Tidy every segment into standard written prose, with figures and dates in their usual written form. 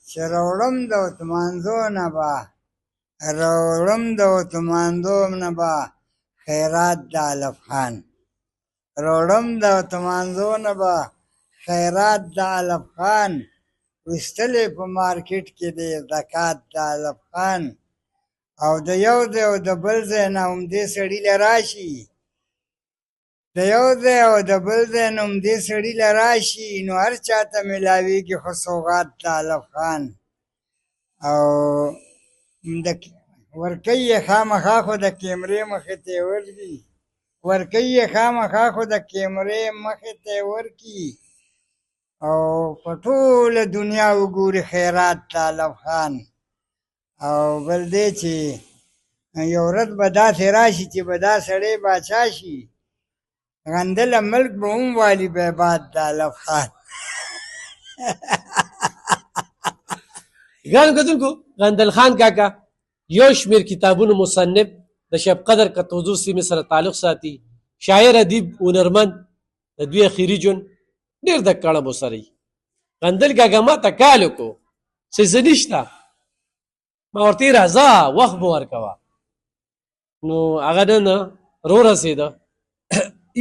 چې راوړم د اتمانځو نه به راوړم د اتمانځو نه به خیرات د علف خان راوړم د اتمانځو نه به خیرات د علف خان ویستلی په مارکیټ کې دی زکات د علف خان او د یو ځای او د بل ځای نه همدې سړي له راشي د یو ځای او د بل ځای نه همدې سړي له راشي نو هر چا ته میلاویږي خو سوغات د علف خان او ورکوي یې خامخا خو د کیمرې مخې ته یې ورځي ورکوي یې خامخا خو د کیمرې مخې ته یې ورکي او په ټوله دنیا وګوري خیرات د علف خان او بل دی چې یو ورځ به داسې راشي چې به دا سړی باچا شي غندله ملک به هم والي به باد د علف خان ګرانو کتونکو غندل خان کاکا یو شمېر کتابونو مصنف د شب قدر کتوزو سیمې سره تعلق ساتي شاعر ادیب هنرمند د دوی اخري ژوند ډېر د کړم سره غندل کاکا ما ته کال وکړو څه څه نشته ما ورته راځه وخت به ورکوه نو هغه نن رورسېده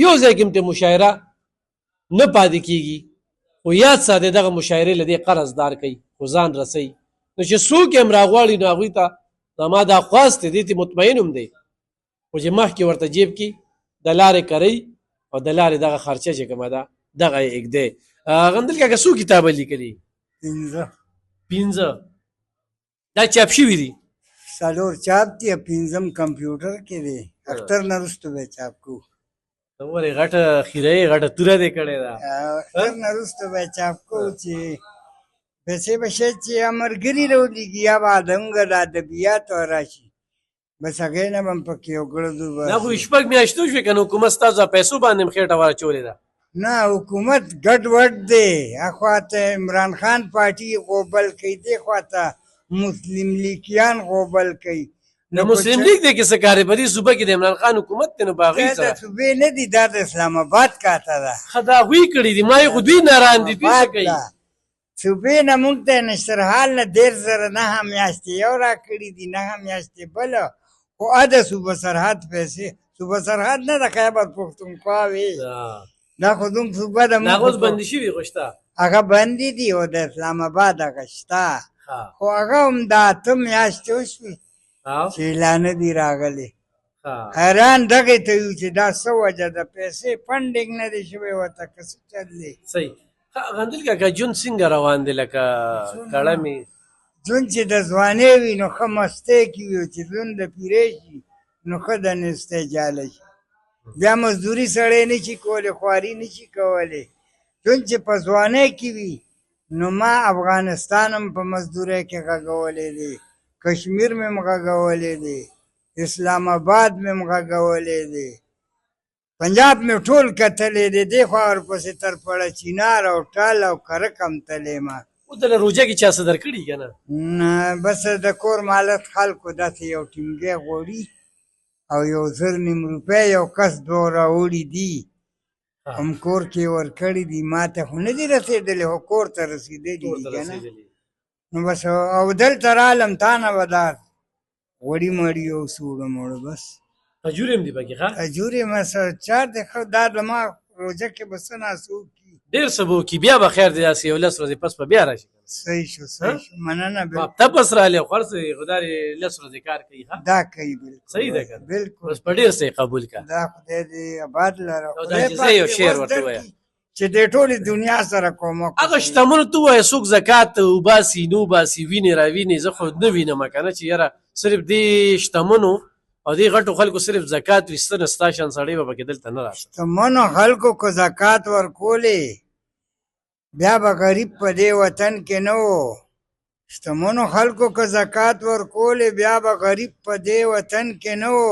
یو ځای کې ته مشاعره نه پاتې کېږي خو یاد ساتئ دغه مشاعرې له دې قرض دار کوي خو ځان رسوي نو چې څوک یې هم راغواړي نو هغوی ته زما دا خواست دی دې ته مطمئن هم دی خو چې مخکې ورته جیب کې د لارې کرئ او د لارې دغه خرچه چې کومه ده دغه یې اږدی غندل کاکا څو کتابه لیکلي پنځه دا چاپ شوي دي څلور چاپ دي پنځم کمپیوټر کې دی اختر نه وروسته به چاپ کوو ورې غټه خیرهیې غټه توره دې کړې ده اختر نه وروسته به چاپ کوو چې پیسې به شاید چې یا ملګري راولېږي یا به زموږ د ادبیاتو راشي بس هغې نه به هم پکې یو ګړدو دا خو شپږ میاشتو شوې که نه حکومت ستاسو پیسو باندې هم خېټه واچولې ده نه حکومت ګډ وډ دی اخوا ته عمران خان پارټي غوبل کوي دې خوا ته مسلم لیګیان غوبل کوي د مسلم لیګ دی کې څه کار په دې صوبه کې د عمران خان حکومت دی نو په هغې دا د صوبې نه دي دا د اسلام آباد کاته ده ښه دا هغوی کړي دي ما یې خو دوی ناران دي دوی څه کوي صوبې نه موږ ته نشترحال نه 1,500 میاشتې یو راکړي دي 9 میاشتې بله خو د صوبه سرحد پیسې صوبه سرحد نه د خیبر پښتونخوا وي دا خو دوم صوبه ده دا اوس بندي شوي خو شته هغه بندي دي او د اسلام آباد هغه شته خو هغه هم د 8 میاشتې وشوي چې اعلانه دي راغلي حیران دغې ته یو چې دا څه وجه ده پیسې فنډینګ نه دی شوی ورته که څه چل دی صحیح غندل کاکا ژوند څنګه روان دی لکه کړمې ژوند چې د ځوانۍ وي نو ښه مستۍ کې وي او چې ژوند د پیرۍ شي نو ښه د نستۍ جاله شي بیا مزدوري سړی نه شي کولی خواري نه شي کولی ژوند چې په ځوانۍ کې وي نو ما افغانستان هم په مزدورۍ کې غږولی دی کشمیر مې هم غږولی دی اسلام آباد مې هم غږولی دی پنجاب مې ټول کتلی دی دې خوا ورپسې تر پړه چینار او ټال او کرک هم تلی ما اوس دله روژه کې چا څه درکړي که نه بس د کور مالت خلکو داسې یو ټینګی غوړي او 1,000 روپۍ یو کس دوه راوړي دي هم کور کې ورکړي دي ما ته خو نه دي رسېدلې خو کور ته رسېدلي دي که نه نو بس او دلته رالم تا نه به دا غوړي مړي او سوړه موړه بس کجورې هم دي پکې ښه کجورې مسله چار دی ښه دا زما روژه کې به څه ناڅه وکړي ډېر څه به وکړي بیا به خیر دی داسې 11 ورځې پس به بیا راشي صحیح شو صحیح شو مننه هفته پس رالی خو هر څه خدای 11 ورځې کار کوي دا کوي بالکل صحیح ده که بالکل بس په ډېر څه قبول کړه دا خدای دې آباد لره او دا چې زه یو شعر ورته ووایم چې د ټولې دنیا سره کومک هغه شتمنو ته ووایه څوک زکات وباسي نه وباسي وینې راوینې زه خو نه وینم که نه چې یاره صرف دې شتمنو او دې غټو خلکو صرف زکات ویستنه ستا شان سړی به پکې دلته نه راسه شتمنو خلکو که زکات ورکولې بیا به غریب په دې وطن کې نه و شتمنو خلکو که زکات ورکولې بیا به غریب په دې وطن کې نه و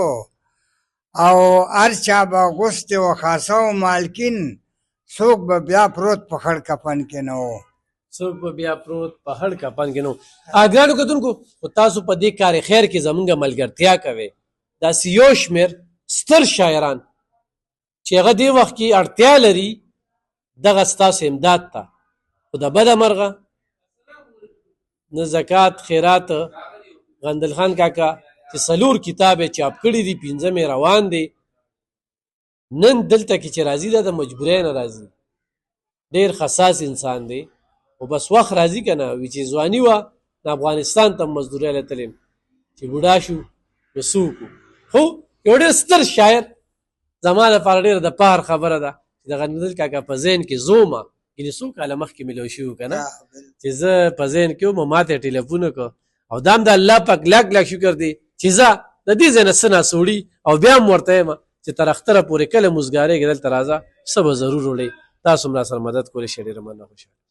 او هر چا به غوستې و خاصه و مالکین څوک به بیا پروت په خړ کفن کې نه و څوک به بیا پروت په خړ کفن کې نه و ګرانو کتونکو خو تاسو په دې کار خیر کې زمونږ ملګرتیا کوئ داسې یو شمېر ستر شاعران چې هغه دې وخت کې اړتیا لري دغه ستاسو امداد ته خو د بده مرغه نه زکات خیرات. غندل خان کاکا چې څلور کتاب یې چاپ کړي دي، پنځم یې روان دی. نن دلته کې چې راځي دا د مجبورۍ نه راځي. ډېر حساس انسان دی، خو بس وخت راځي که نه. وي چې ځواني وه د افغانستان ته مزدورۍ له تلم، چې بوډا شو نو څه وکړو. خو یو ډېر ستر شاعر، زما لپاره ډېره د فخر خبره ده چې د غندل کاکا په ذهن کې زومه، یعنې څو کاله مخکې مې شوي که نه، چې زه په ذهن کې وم، ما ته یې ټلیفون وکړ او دا هم د الله پاک لاک لاک شکر دی چې زه د دې ځای نه څه ناسه وړي او بیا هم ورته یم چې تر اختره پورې کله مزګارېږې دلته راځه، څه به ضرور وړې. تاسو هم راسره مدد کولی شئ. ډېره مننه، خوشحاله.